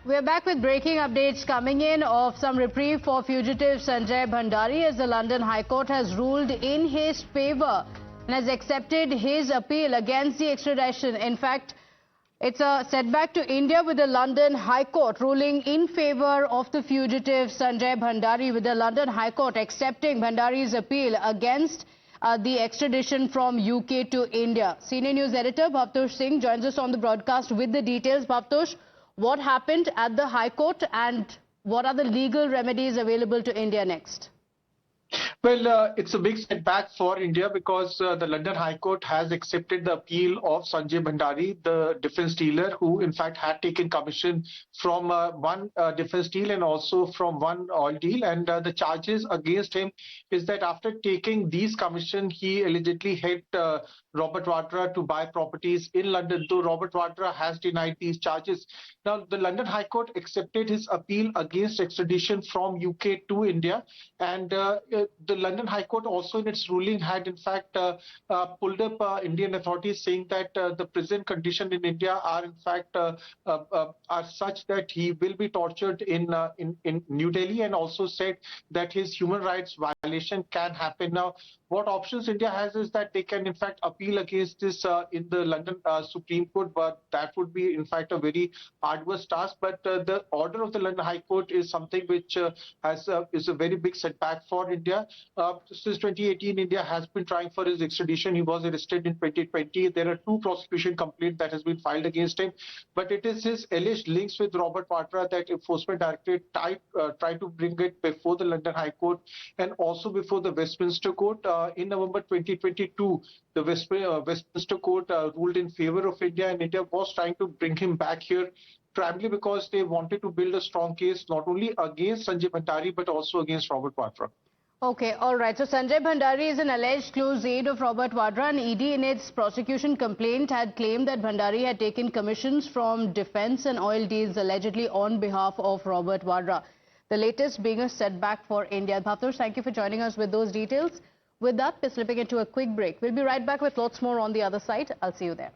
We're back with breaking updates coming in of some reprieve for fugitive Sanjay Bhandari as the London High Court has ruled in his favour and has accepted his appeal against the extradition. In fact, it's a setback to India with the London High Court ruling in favour of the fugitive Sanjay Bhandari, with the London High Court accepting Bhandari's appeal against the extradition from UK to India. Senior News Editor Bhavtosh Singh joins us on the broadcast with the details. Bhavtosh, what happened at the High Court and what are the legal remedies available to India next? Well, it's a big setback for India because the London High Court has accepted the appeal of Sanjay Bhandari, the defence dealer, who in fact had taken commission from one defence deal and also from one oil deal. And the charges against him is that after taking these commission, he allegedly helped Robert Vadra to buy properties in London, though Robert Vadra has denied these charges. Now, the London High Court accepted his appeal against extradition from UK to India, and the London High Court also in its ruling had in fact pulled up Indian authorities, saying that the prison conditions in India are in fact are such that he will be tortured in New Delhi, and also said that his human rights violation can happen. Now, what options India has is that they can in fact appeal against this in the London Supreme Court, but that would be in fact a very arduous task. But the order of the London High Court is something which is a very big setback for India. Since 2018, India has been trying for his extradition. He was arrested in 2020. There are two prosecution complaints that has been filed against him, but it is his alleged links with Robert Vadra that Enforcement Directorate tried to bring it before the London High Court and also before the Westminster Court. In November 2022, the Westminster Court ruled in favor of India, and India was trying to bring him back here, primarily because they wanted to build a strong case not only against Sanjay Bhandari but also against Robert Vadra. Okay, all right. So Sanjay Bhandari is an alleged close aide of Robert Vadra, and ED in its prosecution complaint had claimed that Bhandari had taken commissions from defence and oil deals allegedly on behalf of Robert Vadra. The latest being a setback for India. Bhavtosh, thank you for joining us with those details. With that, we're slipping into a quick break. We'll be right back with lots more on the other side. I'll see you there.